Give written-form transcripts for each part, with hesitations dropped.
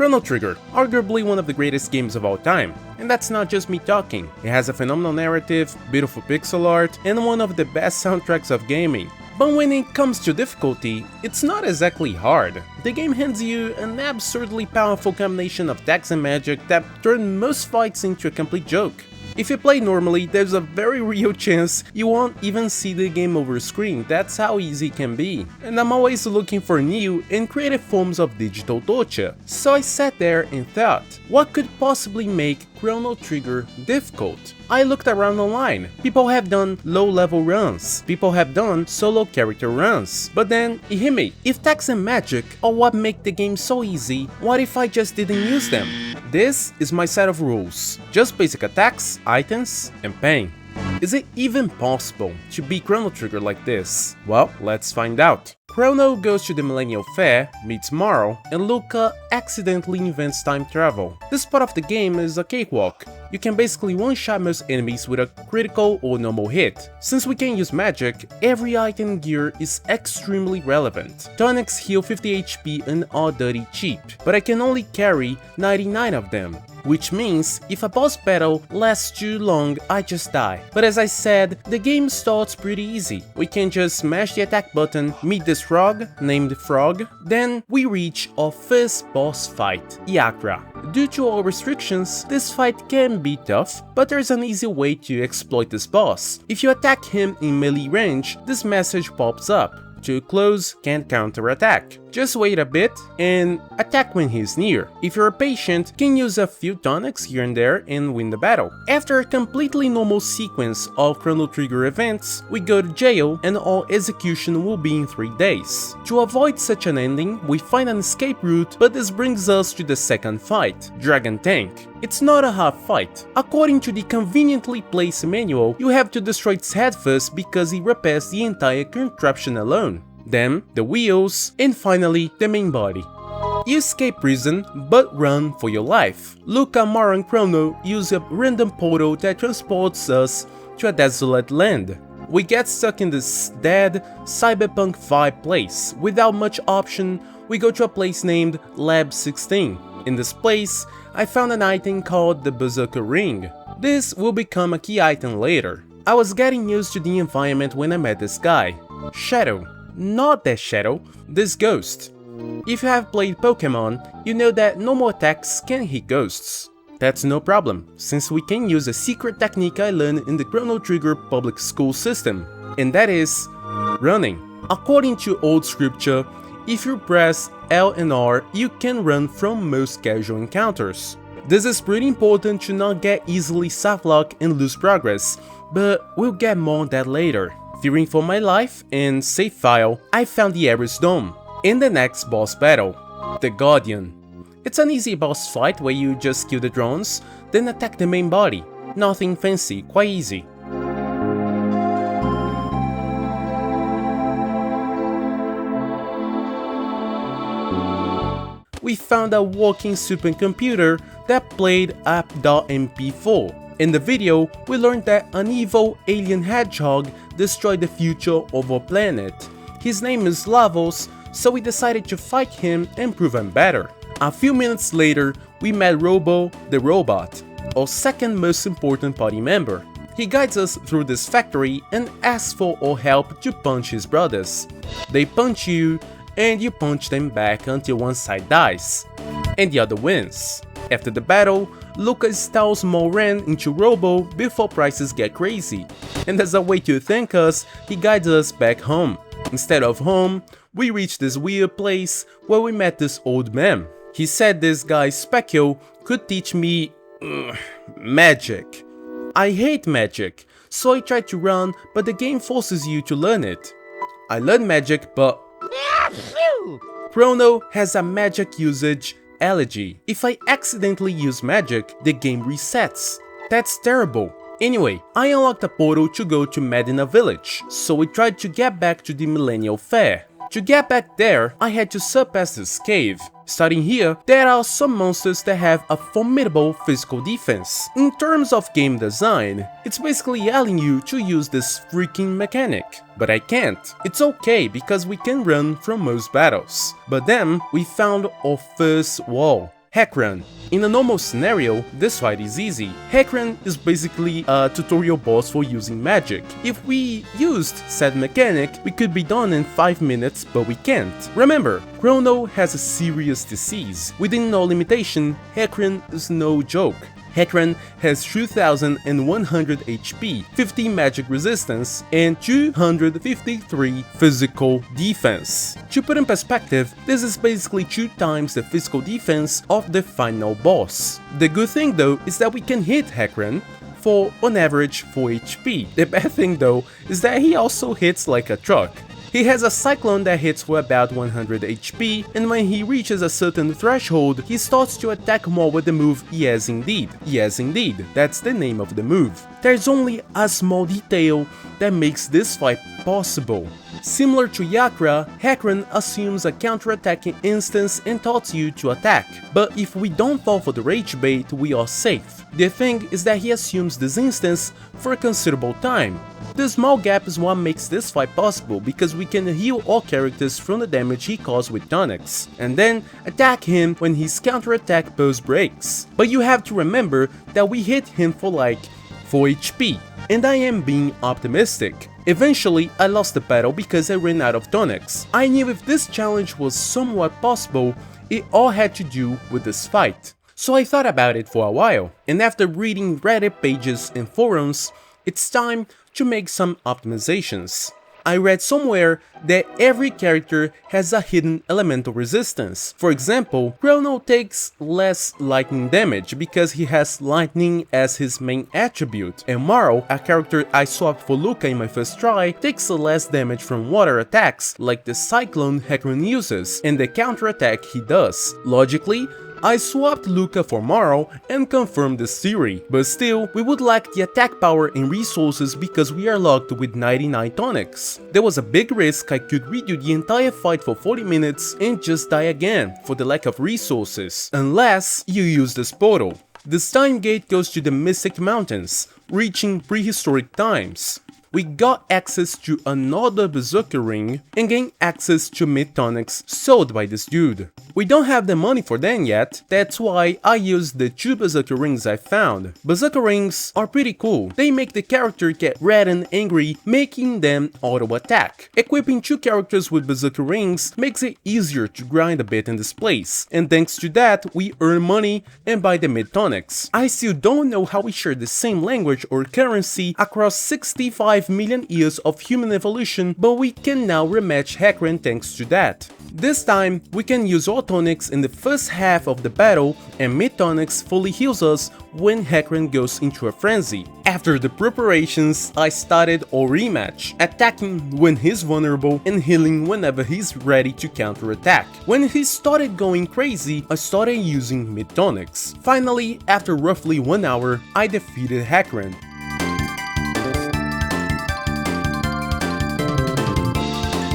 Chrono Trigger, arguably one of the greatest games of all time. And that's not just me talking. It has a phenomenal narrative, beautiful pixel art, and one of the best soundtracks of gaming. But when it comes to difficulty, it's not exactly hard. The game hands you an absurdly powerful combination of attacks and magic that turn most fights into a complete joke. If you play normally, there's a very real chance you won't even see the game over screen, that's how easy it can be. And I'm always looking for new and creative forms of digital torture, so I sat there and thought, what could possibly make Chrono Trigger difficult? I looked around online. People have done low-level runs, people have done solo character runs, but then it hit me. If attacks and magic are what make the game so easy, what if I just didn't use them? This is my set of rules. Just basic attacks, items, and pain. Is it even possible to beat Chrono Trigger like this? Well, let's find out. Chrono goes to the Millennial Fair, meets Marl, and Luca accidentally invents time travel. This part of the game is a cakewalk. You can basically one-shot most enemies with a critical or normal hit. Since we can use magic, every item gear is extremely relevant. Tonics heal 50 HP and are dirty cheap, but I can only carry 99 of them. Which means, if a boss battle lasts too long, I just die. But as I said, the game starts pretty easy. We can just smash the attack button, meet this frog, named Frog, then we reach our first boss fight, Heckran. Due to our restrictions, this fight can be tough, but there's an easy way to exploit this boss. If you attack him in melee range, this message pops up. Too close, can't counterattack. Just wait a bit and attack when he's near. If you're patient, can use a few tonics here and there and win the battle. After a completely normal sequence of Chrono Trigger events, we go to jail and our execution will be in 3 days. To avoid such an ending, we find an escape route, but this brings us to the second fight, Dragon Tank. It's not a hard fight. According to the conveniently placed manual, you have to destroy its head first because it repairs the entire contraption alone. Then, the wheels, and finally, the main body. You escape prison, but run for your life. Luca, Marl, and Chrono use a random portal that transports us to a desolate land. We get stuck in this dead, cyberpunk vibe place. Without much option, we go to a place named Lab 16. In this place, I found an item called the Berserker Ring. This will become a key item later. I was getting used to the environment when I met this guy. Shadow. Not that Shadow, this ghost. If you have played Pokemon, you know that normal attacks can hit ghosts. That's no problem, since we can use a secret technique I learned in the Chrono Trigger public school system, and that is running. According to old scripture, if you press L and R, you can run from most casual encounters. This is pretty important to not get easily softlock and lose progress, but we'll get more on that later. Fearing for my life and save file, I found the Ares Dome in the next boss battle, the Guardian. It's an easy boss fight where you just kill the drones, then attack the main body. Nothing fancy, quite easy. We found a working supercomputer that played app.mp4. In the video, we learned that an evil alien hedgehog destroyed the future of our planet. His name is Lavos, so we decided to fight him and prove him better. A few minutes later, we met Robo the robot, our second most important party member. He guides us through this factory and asks for our help to punch his brothers. They punch you, and you punch them back until one side dies, and the other wins. After the battle, Luca installs Moran into Robo before prices get crazy, and as a way to thank us, he guides us back home. Instead of home, we reach this weird place where we met this old man. He said this guy Speckle could teach me magic. I hate magic, so I tried to run, but the game forces you to learn it. I learned magic, but Chrono has a magic usage allergy. If I accidentally use magic, the game resets. That's terrible. Anyway, I unlocked a portal to go to Medina village, so we tried to get back to the Millennial Fair. To get back there, I had to surpass this cave. Starting here, there are some monsters that have a formidable physical defense. In terms of game design, it's basically yelling you to use this freaking mechanic. But I can't. It's okay because we can run from most battles. But then, we found our first wall. Heckran. In a normal scenario, this fight is easy. Heckran is basically a tutorial boss for using magic. If we used said mechanic, we could be done in 5 minutes, but we can't. Remember, Chrono has a serious disease. Within no limitation, Heckran is no joke. Heckran has 2100 HP, 50 magic resistance, and 253 physical defense. To put in perspective, this is basically 2 times the physical defense of the final boss. The good thing though is that we can hit Heckran for on average 4 HP. The bad thing though is that he also hits like a truck. He has a cyclone that hits for about 100 HP, and when he reaches a certain threshold, he starts to attack more with the move Yes Indeed. Yes Indeed, that's the name of the move. There's only a small detail that makes this fight possible. Similar to Yakra, Heckran assumes a counter-attacking instance and taunts you to attack, but if we don't fall for the rage bait, we are safe. The thing is that he assumes this instance for a considerable time. The small gap is what makes this fight possible, because we can heal all characters from the damage he caused with tonics, and then attack him when his counter-attack burst breaks. But you have to remember that we hit him for like 4 HP, and I am being optimistic. Eventually, I lost the battle because I ran out of tonics. I knew if this challenge was somewhat possible, it all had to do with this fight. So I thought about it for a while, and after reading Reddit pages and forums, it's time to make some optimizations. I read somewhere that every character has a hidden elemental resistance. For example, Chrono takes less lightning damage because he has lightning as his main attribute, and Marl, a character I swapped for Luca in my first try, takes less damage from water attacks like the cyclone Heckran uses and the counter attack he does. Logically, I swapped Luca for Marl and confirmed this theory, but still, we would lack the attack power and resources because we are locked with 99 tonics. There was a big risk I could redo the entire fight for 40 minutes and just die again for the lack of resources, unless you use this portal. This time gate goes to the Mystic Mountains, reaching prehistoric times. We got access to another Berserker ring and gain access to mid-tonics sold by this dude. We don't have the money for them yet, that's why I used the 2 Berserker rings I found. Berserker rings are pretty cool, they make the character get red and angry, making them auto-attack. Equipping 2 characters with Berserker rings makes it easier to grind a bit in this place, and thanks to that we earn money and buy the mid-tonics. I still don't know how we share the same language or currency across 65 million years of human evolution, but we can now rematch Heckran thanks to that. This time, we can use all tonics in the first half of the battle, and mid-tonics fully heals us when Heckran goes into a frenzy. After the preparations, I started our rematch, attacking when he's vulnerable and healing whenever he's ready to counter-attack. When he started going crazy, I started using mid-tonics. Finally, after roughly 1 hour, I defeated Heckran.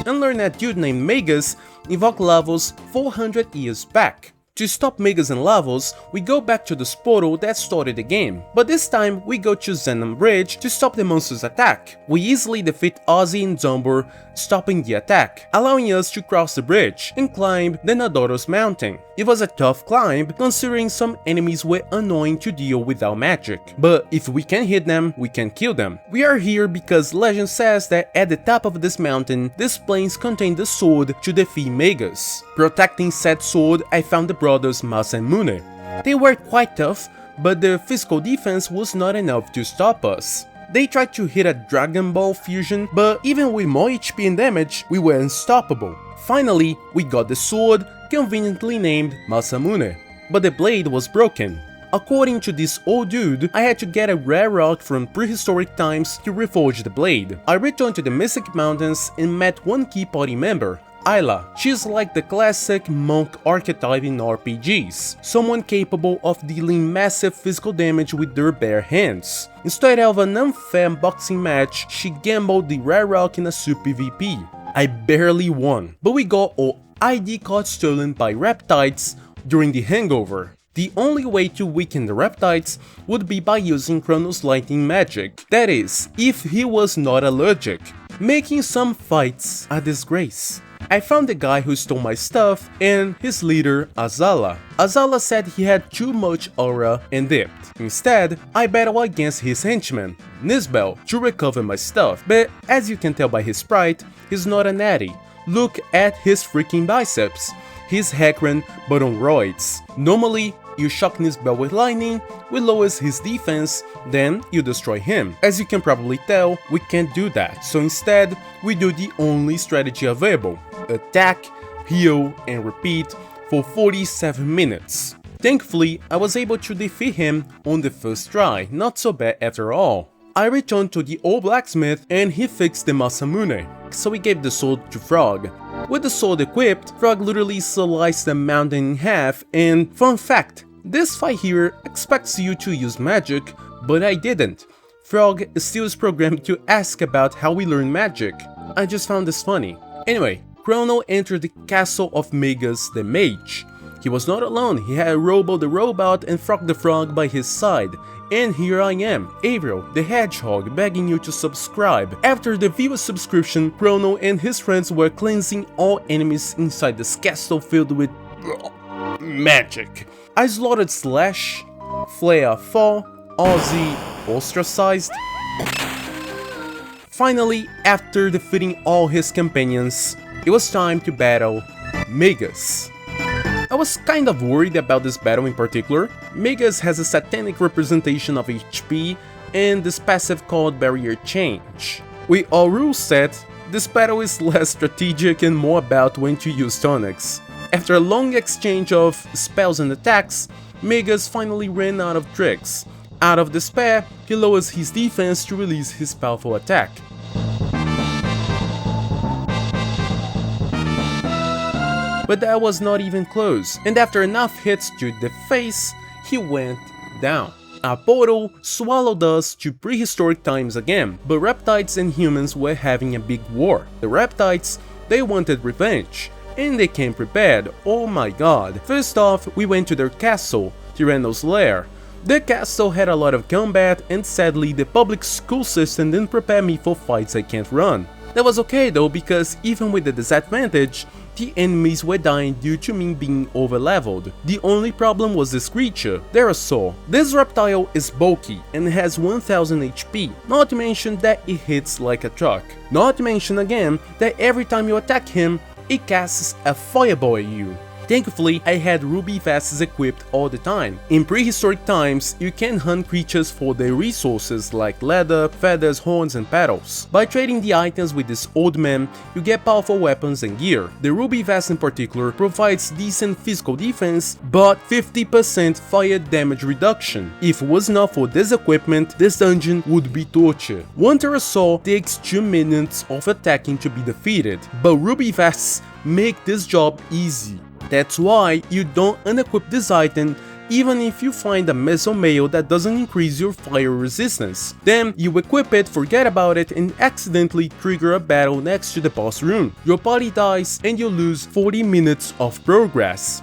And learn that dude named Magus invoked Lavos 400 years back. To stop Magus and Lavos, we go back to this portal that started the game, but this time we go to Zenon Bridge to stop the monster's attack. We easily defeat Ozzy and Zombor, stopping the attack, allowing us to cross the bridge and climb the Nadoros mountain. It was a tough climb, considering some enemies were annoying to deal without magic, but if we can hit them, we can kill them. We are here because legend says that at the top of this mountain, these plains contain the sword to defeat Magus. Protecting said sword, I found the brothers Masamune. They were quite tough, but their physical defense was not enough to stop us. They tried to hit a Dragon Ball fusion, but even with more HP and damage, we were unstoppable. Finally, we got the sword, conveniently named Masamune, but the blade was broken. According to this old dude, I had to get a rare rock from prehistoric times to reforge the blade. I returned to the Mystic Mountains and met one key party member, Ayla. She's like the classic monk archetype in RPGs, someone capable of dealing massive physical damage with their bare hands. Instead of an unfair boxing match, she gambled the rare rock in a super PvP. I barely won, but we got our ID card stolen by Reptides during the hangover. The only way to weaken the Reptides would be by using Chrono's lightning magic, that is, if he was not allergic, making some fights a disgrace. I found the guy who stole my stuff and his leader, Azala. Azala said he had too much aura and dipped. Instead, I battled against his henchman, Nisbel, to recover my stuff, but as you can tell by his sprite, he's not an addy. Look at his freaking biceps. He's Heckran, but on roids. Normally, you shock Nisbel with lightning, which lowers his defense, then you destroy him. As you can probably tell, we can't do that, so instead, we do the only strategy available. Attack, heal, and repeat for 47 minutes. Thankfully, I was able to defeat him on the first try, not so bad after all. I returned to the old blacksmith and he fixed the Masamune, so we gave the sword to Frog. With the sword equipped, Frog literally sliced the mountain in half, and fun fact, this fight here expects you to use magic, but I didn't. Frog still is programmed to ask about how we learn magic. I just found this funny. Anyway, Chrono entered the castle of Magus the Mage. He was not alone, he had Robo the Robot and Frog the Frog by his side. And here I am, Avril the Hedgehog, begging you to subscribe. After the viewer subscription, Chrono and his friends were cleansing all enemies inside this castle filled with magic. I slaughtered Slash, Flare 4, Ozzy ostracized. Finally, after defeating all his companions, it was time to battle Magus. I was kind of worried about this battle in particular. Magus has a satanic representation of HP and this passive called Barrier Change. With all rules set, this battle is less strategic and more about when to use tonics. After a long exchange of spells and attacks, Magus finally ran out of tricks. Out of despair, he lowers his defense to release his powerful attack. But that was not even close, and after enough hits to the face, he went down. A portal swallowed us to prehistoric times again, but reptiles and humans were having a big war. The reptiles, they wanted revenge, and they came prepared, oh my god. First off, we went to their castle, Tyranno's lair. The castle had a lot of combat, and sadly the public school system didn't prepare me for fights I can't run. That was okay though, because even with the disadvantage, the enemies were dying due to me being overleveled. The only problem was this creature, Derasaur. This reptile is bulky and has 1000 HP, not to mention that it hits like a truck. Not to mention again that every time you attack him, it casts a fireball at you. Thankfully, I had ruby vests equipped all the time. In prehistoric times, you can hunt creatures for their resources like leather, feathers, horns, and petals. By trading the items with this old man, you get powerful weapons and gear. The ruby vest in particular provides decent physical defense, but 50% fire damage reduction. If it was not for this equipment, this dungeon would be torture. One Derasaur takes 2 minutes of attacking to be defeated, but ruby vests make this job easy. That's why you don't unequip this item even if you find a mesomail that doesn't increase your fire resistance. Then you equip it, forget about it, and accidentally trigger a battle next to the boss room. Your party dies and you lose 40 minutes of progress.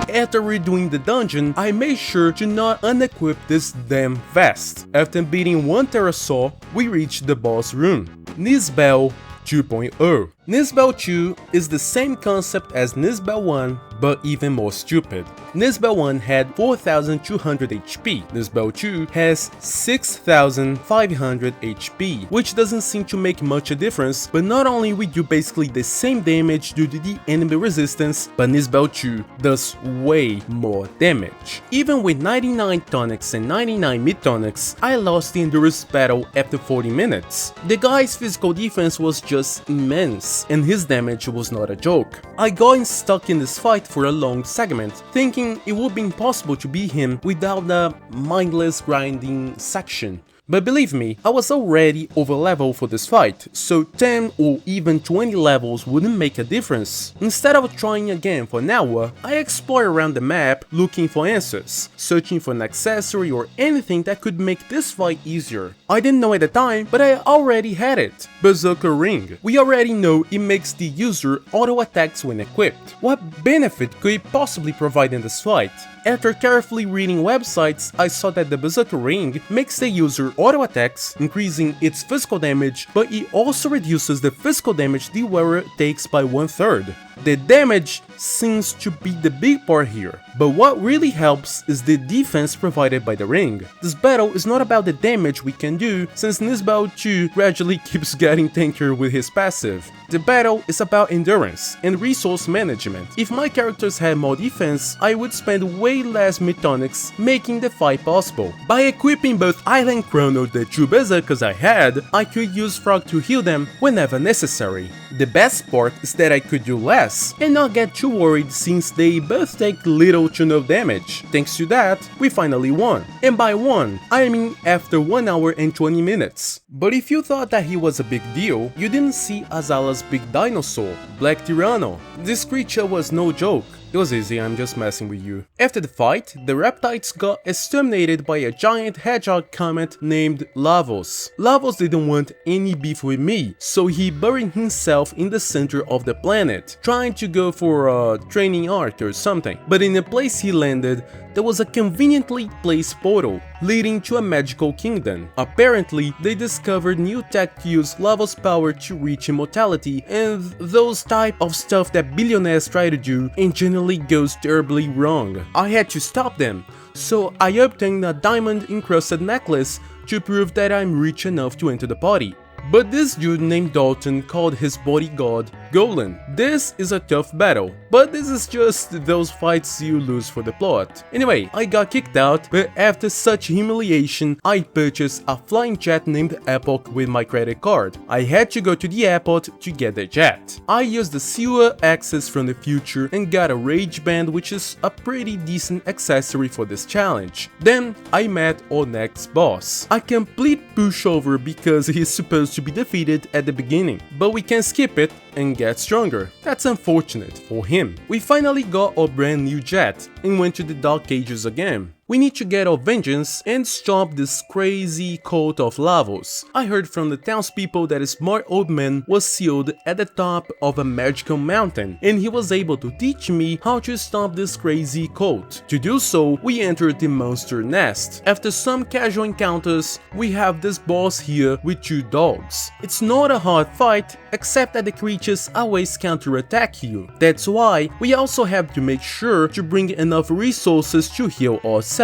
After redoing the dungeon, I made sure to not unequip this damn vest. After beating one Derasaur, we reached the boss room, Nisbel 2.0. Nisbel 2 is the same concept as Nisbel 1, but even more stupid. Nisbel 1 had 4200 HP, Nisbel 2 has 6500 HP, which doesn't seem to make much a difference, but not only we do basically the same damage due to the enemy resistance, but Nisbel 2 does way more damage. Even with 99 tonics and 99 mid-tonics, I lost the endurance battle after 40 minutes. The guy's physical defense was just immense, and his damage was not a joke. I got stuck in this fight for a long segment, thinking it would be impossible to beat him without the mindless grinding section. But believe me, I was already over level for this fight, so 10 or even 20 levels wouldn't make a difference. Instead of trying again for an hour, I explored around the map looking for answers, searching for an accessory or anything that could make this fight easier. I didn't know at the time, but I already had it. Berserker Ring. We already know it makes the user auto attacks when equipped. What benefit could it possibly provide in this fight? After carefully reading websites, I saw that the Berserker Ring makes the user auto attacks, increasing its physical damage, but it also reduces the physical damage the wearer takes by 1/3. The damage seems to be the big part here, but what really helps is the defense provided by the ring. This battle is not about the damage we can do, since Nisbao 2 gradually keeps getting tankier with his passive. The battle is about endurance and resource management. If my characters had more defense, I would spend way less mechanics making the fight possible. By equipping both Island Chrono, the true berserkers I had, I could use Frog to heal them whenever necessary. The best part is that I could do less and not get too worried since they both take little to no damage. Thanks to that, we finally won. And by won, I mean after 1 hour and 20 minutes. But if you thought that he was a big deal, you didn't see Azala's big dinosaur, Black Tyranno. This creature was no joke. It was easy, I'm just messing with you. After the fight, the reptiles got exterminated by a giant hedgehog comet named Lavos. Lavos didn't want any beef with me, so he buried himself in the center of the planet, trying to go for a training arc or something. But in the place he landed, there was a conveniently placed portal leading to a magical kingdom. Apparently, they discovered new tech to use Lavos' power to reach immortality and those type of stuff that billionaires try to do and generally goes terribly wrong. I had to stop them, so I obtained a diamond-encrusted necklace to prove that I'm rich enough to enter the party. But this dude named Dalton called his bodyguard Golan. This is a tough battle, but this is just those fights you lose for the plot. Anyway, I got kicked out, but after such humiliation, I purchased a flying jet named Epoch with my credit card. I had to go to the airport to get the jet. I used the sewer access from the future and got a rage band, which is a pretty decent accessory for this challenge. Then I met our next boss. A complete pushover because he's supposed to be defeated at the beginning, but we can skip it and get stronger. That's unfortunate for him. We finally got our brand new jet and went to the Dark Ages again. We need to get our vengeance and stop this crazy cult of Lavos. I heard from the townspeople that a smart old man was sealed at the top of a magical mountain, and he was able to teach me how to stop this crazy cult. To do so, we entered the monster nest. After some casual encounters, we have this boss here with 2 dogs. It's not a hard fight, except that the creatures always counterattack you. That's why we also have to make sure to bring enough resources to heal ourselves.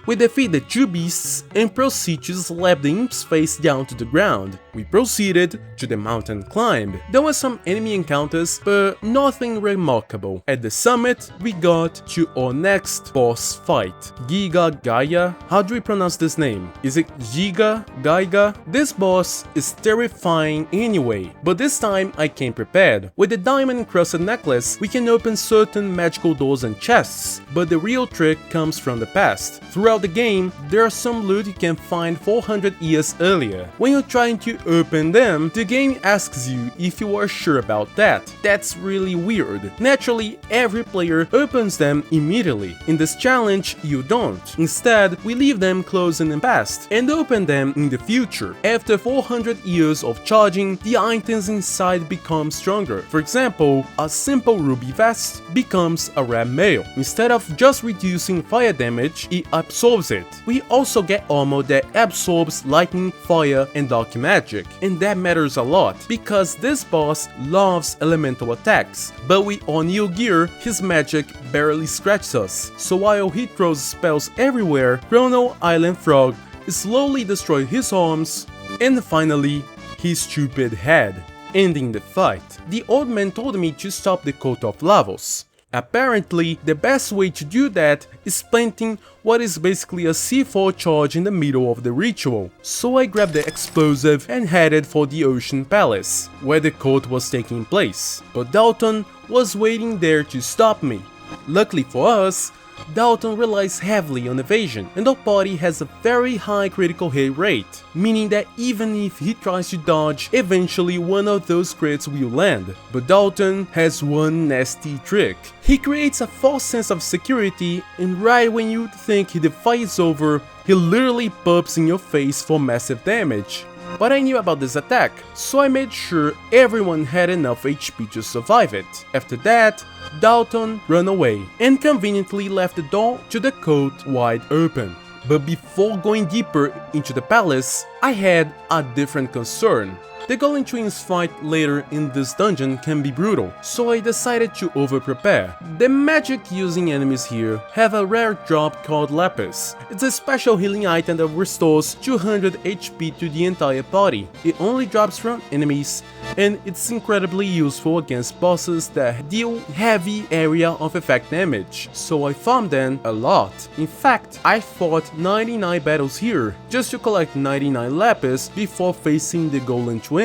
We defeat the 2 beasts and proceed to slap the imp's face down to the ground. We proceeded to the mountain climb. There were some enemy encounters, but nothing remarkable. At the summit, we got to our next boss fight. Giga Gaia? How do we pronounce this name? Is it Giga? Gaiga? This boss is terrifying anyway, but this time I came prepared. With the diamond encrusted necklace, we can open certain magical doors and chests, but the real trick comes from the past. Throughout the game, there are some loot you can find 400 years earlier. When you're trying to open them, the game asks you if you are sure about that. That's really weird. Naturally, every player opens them immediately. In this challenge, you don't. Instead, we leave them closed in the past and open them in the future. After 400 years of charging, the items inside become stronger. For example, a simple ruby vest becomes a red mail. Instead of just reducing fire damage, it absorbs it. We also get armor that absorbs lightning, fire, and dark magic, and that matters a lot because this boss loves elemental attacks, but with our new gear, his magic barely scratches us. So while he throws spells everywhere, Chrono Island Frog slowly destroys his arms and finally his stupid head, ending the fight. The old man told me to stop the cult of Lavos. Apparently, the best way to do that is planting what is basically a C4 charge in the middle of the ritual. So I grabbed the explosive and headed for the Ocean Palace, where the cult was taking place. But Dalton was waiting there to stop me. Luckily for us, Dalton relies heavily on evasion, and our party has a very high critical hit rate, meaning that even if he tries to dodge, eventually one of those crits will land. But Dalton has one nasty trick. He creates a false sense of security, and right when you think the fight is over, he literally pops in your face for massive damage. But I knew about this attack, so I made sure everyone had enough HP to survive it. After that, Dalton ran away and conveniently left the door to the cult wide open. But before going deeper into the palace, I had a different concern. The Golem Twins fight later in this dungeon can be brutal, so I decided to over-prepare. The magic using enemies here have a rare drop called Lapis. It's a special healing item that restores 200 HP to the entire party. It only drops from enemies, and it's incredibly useful against bosses that deal heavy area of effect damage, so I farmed them a lot. In fact, I fought 99 battles here, just to collect 99 Lapis before facing the Golem Twins.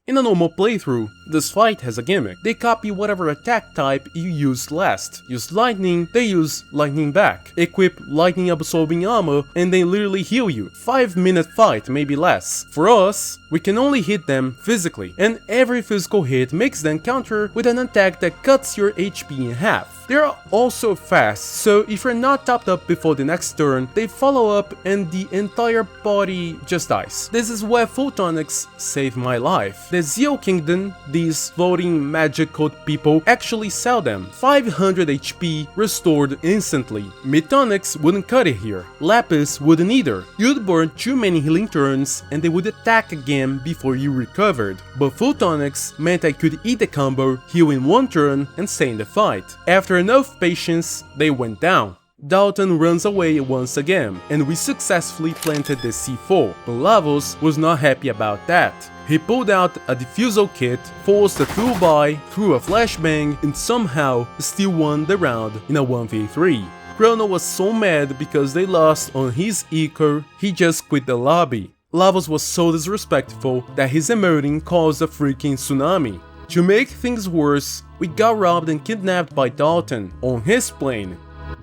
In a normal playthrough, this fight has a gimmick. They copy whatever attack type you used last. Use lightning, they use lightning back. Equip lightning absorbing armor, and they literally heal you. 5-minute fight, maybe less. For us, we can only hit them physically, and every physical hit makes them counter with an attack that cuts your HP in half. They are also fast, so if you're not topped up before the next turn, they follow up and the entire party just dies. This is where photonics saved my life. The Zeo Kingdom, these floating magic code people actually sell them. 500 HP restored instantly. Metonics wouldn't cut it here. Lapis wouldn't either. You'd burn too many healing turns and they would attack again before you recovered. But photonics meant I could eat the combo, heal in one turn and stay in the fight. After enough patience, they went down. Dalton runs away once again, and we successfully planted the C4, but Lavos was not happy about that. He pulled out a defusal kit, forced a through by, threw a flashbang, and somehow still won the round in a 1v3. Chrono was so mad because they lost on his eco, he just quit the lobby. Lavos was so disrespectful that his emoting caused a freaking tsunami. To make things worse, we got robbed and kidnapped by Dalton on his plane,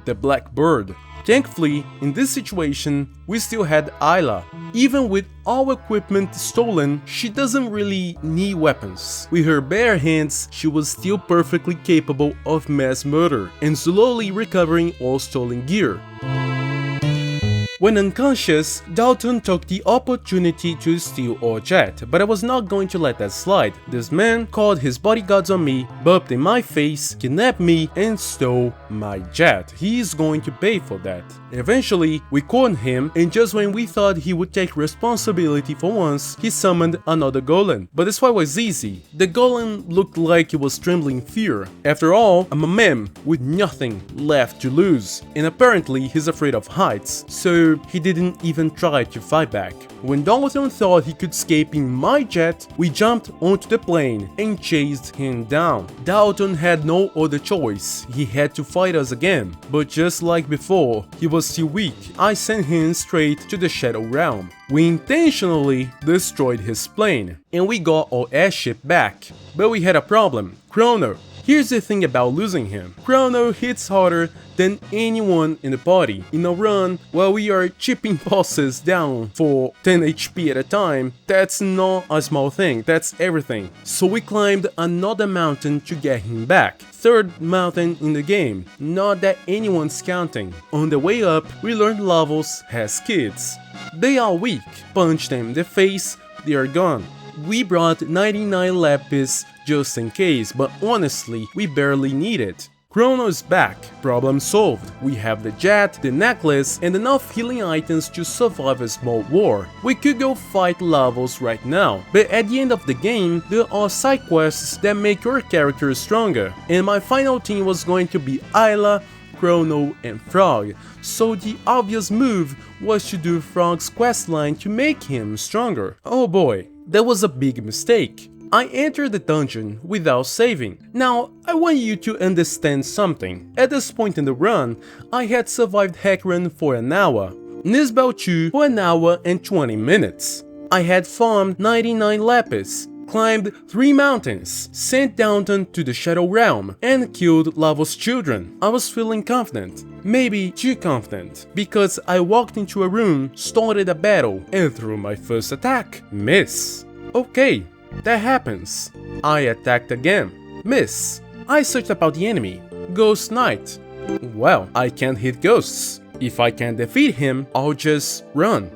the Black Bird. Thankfully, in this situation, we still had Ayla. Even with all equipment stolen, she doesn't really need weapons. With her bare hands, she was still perfectly capable of mass murder and slowly recovering all stolen gear. When unconscious, Dalton took the opportunity to steal our jet, but I was not going to let that slide. This man called his bodyguards on me, burped in my face, kidnapped me, and stole my jet. He is going to pay for that. Eventually, we cornered him, and just when we thought he would take responsibility for once, he summoned another golem. But this fight was easy. The golem looked like he was trembling in fear. After all, I'm a man with nothing left to lose, and apparently he's afraid of heights, so he didn't even try to fight back. When Dalton thought he could escape in my jet, we jumped onto the plane and chased him down. Dalton had no other choice, he had to fight us again, but just like before, he was still weak. I sent him straight to the Shadow Realm. We intentionally destroyed his plane, and we got our airship back. But we had a problem. Chrono. Here's the thing about losing him. Chrono hits harder than anyone in the party. In a run, while we are chipping bosses down for 10 HP at a time, that's not a small thing, that's everything. So we climbed another mountain to get him back. Third mountain in the game, not that anyone's counting. On the way up, we learned Lavos has kids. They are weak, punch them in the face, they are gone. We brought 99 Lapis just in case, but honestly, we barely need it. Chrono is back, problem solved. We have the jet, the necklace, and enough healing items to survive a small war. We could go fight Lavos right now, but at the end of the game, there are side quests that make your character stronger, and my final team was going to be Ayla, Chrono, and Frog, so the obvious move was to do Frog's questline to make him stronger. Oh boy, that was a big mistake. I entered the dungeon without saving. Now, I want you to understand something. At this point in the run, I had survived Heckran for an hour, Nisbel 2 for an hour and 20 minutes. I had farmed 99 Lapis, climbed 3 mountains, sent Dalton to the Shadow Realm, and killed Lavos' children. I was feeling confident, maybe too confident, because I walked into a room, started a battle, and threw my first attack. Miss. Okay, that happens. I attacked again. Miss. I searched about the enemy. Ghost Knight. Well, I can't hit ghosts. If I can't defeat him, I'll just run.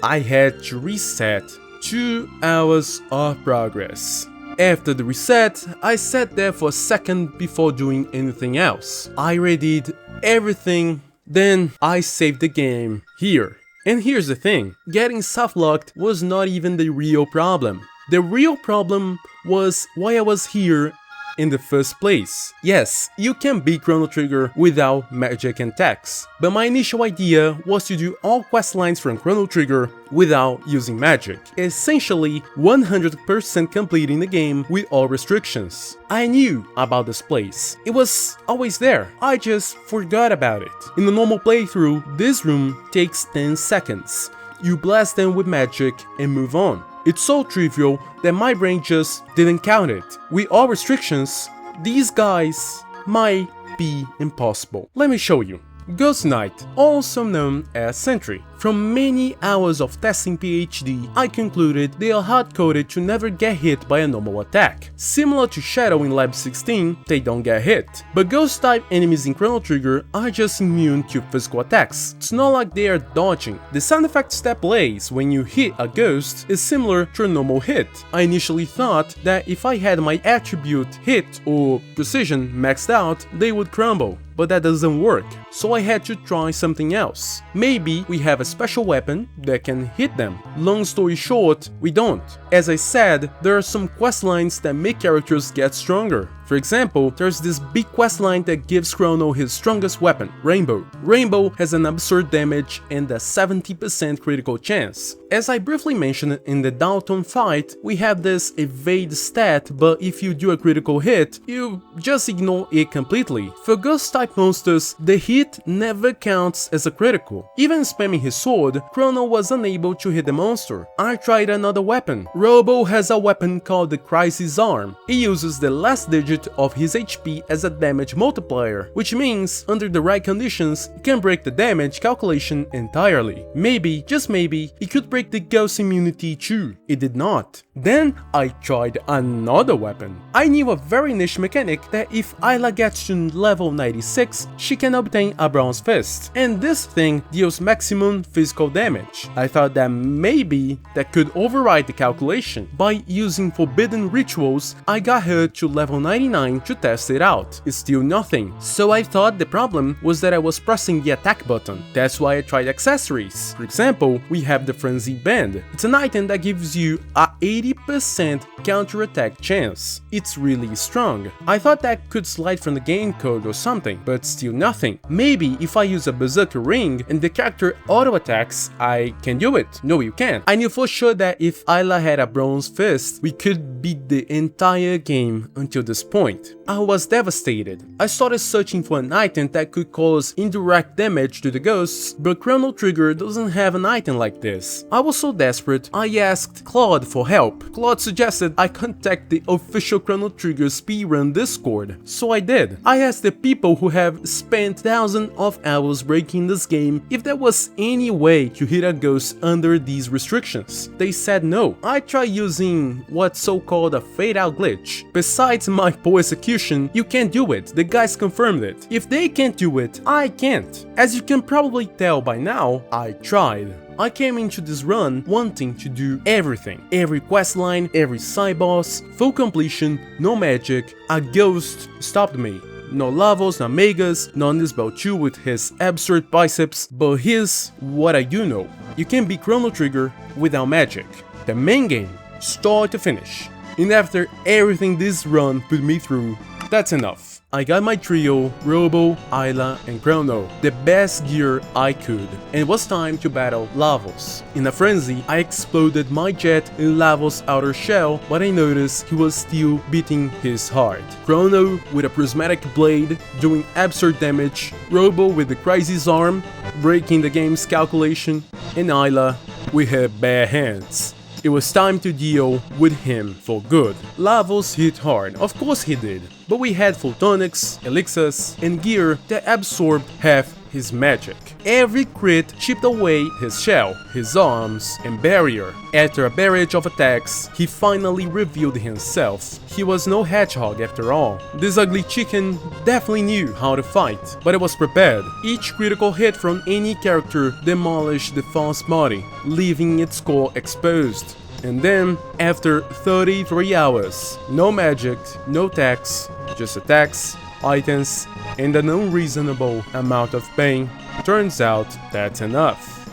I had to reset 2 hours of progress. After the reset, I sat there for a second before doing anything else. I redid everything, then I saved the game here. And here's the thing, getting soft-locked was not even the real problem. The real problem was why I was here in the first place. Yes, you can beat Chrono Trigger without magic and text, but my initial idea was to do all quest lines from Chrono Trigger without using magic, essentially 100% completing the game with all restrictions. I knew about this place, it was always there, I just forgot about it. In the normal playthrough, this room takes 10 seconds. You blast them with magic and move on. It's so trivial that my brain just didn't count it. With all restrictions, these guys might be impossible. Let me show you. Ghost Knight, also known as Sentry. From many hours of testing PhD, I concluded they are hard-coded to never get hit by a normal attack. Similar to Shadow in Lab 16, they don't get hit. But Ghost-type enemies in Chrono Trigger are just immune to physical attacks. It's not like they are dodging. The sound effect that plays when you hit a ghost is similar to a normal hit. I initially thought that if I had my attribute hit or precision maxed out, they would crumble. But that doesn't work, so I had to try something else. Maybe we have a special weapon that can hit them. Long story short, we don't. As I said, there are some questlines that make characters get stronger. For example, there's this big questline that gives Chrono his strongest weapon, Rainbow. Rainbow has an absurd damage and a 70% critical chance. As I briefly mentioned in the Dalton fight, we have this evade stat, but if you do a critical hit, you just ignore it completely. For ghost-type monsters, the hit never counts as a critical. Even spamming his sword, Chrono was unable to hit the monster. I tried another weapon. Robo has a weapon called the Crisis Arm. He uses the last digit of his HP as a damage multiplier, which means, under the right conditions, it can break the damage calculation entirely. Maybe, just maybe, it could break the ghost immunity too. It did not. Then I tried another weapon. I knew a very niche mechanic that if Ayla gets to level 96, she can obtain a bronze fist, and this thing deals maximum physical damage. I thought that maybe that could override the calculation. By using forbidden rituals, I got her to level 99 to test it out. It's still nothing. So I thought the problem was that I was pressing the attack button. That's why I tried accessories. For example, we have the Frenzy Band. It's an item that gives you a 80% counter-attack chance. It's really strong. I thought that could slide from the game code or something, but still nothing. Maybe if I use a Berserker Ring and the character auto-attacks, I can do it. No, you can't. I knew for sure that if Ayla had a bronze fist, we could beat the entire game until this point. I was devastated. I started searching for an item that could cause indirect damage to the ghosts, but Chrono Trigger doesn't have an item like this. I was so desperate, I asked Claude for help. Claude suggested I contact the official Chrono Trigger speedrun Discord, so I did. I asked the people who have spent thousands of hours breaking this game if there was any way to hit a ghost under these restrictions. They said no. I tried using what's so-called a fade-out glitch. Besides my poor execution, you can't do it, the guys confirmed it. If they can't do it, I can't. As you can probably tell by now, I tried. I came into this run wanting to do everything. Every questline, every side boss, full completion, no magic, a ghost stopped me. No Lavos, no Magus, no Nisbel with his absurd biceps, but here's what I do know. You can beat Chrono Trigger without magic. The main game, start to finish. And after everything this run put me through, that's enough. I got my trio, Robo, Ayla, and Chrono, the best gear I could, and it was time to battle Lavos. In a frenzy, I exploded my jet in Lavos' outer shell, but I noticed he was still beating his heart. Chrono with a prismatic blade, doing absurd damage, Robo with the Crisis Arm, breaking the game's calculation, and Ayla with her bare hands. It was time to deal with him for good. Lavos hit hard, of course he did, but we had photonics, elixirs, and gear that absorbed half his magic. Every crit chipped away his shell, his arms, and barrier. After a barrage of attacks, he finally revealed himself. He was no hedgehog after all. This ugly chicken definitely knew how to fight, but it was prepared. Each critical hit from any character demolished the false body, leaving its core exposed. And then, after 33 hours, no magic, no attacks, just attacks, items, and an unreasonable amount of pain, turns out that's enough.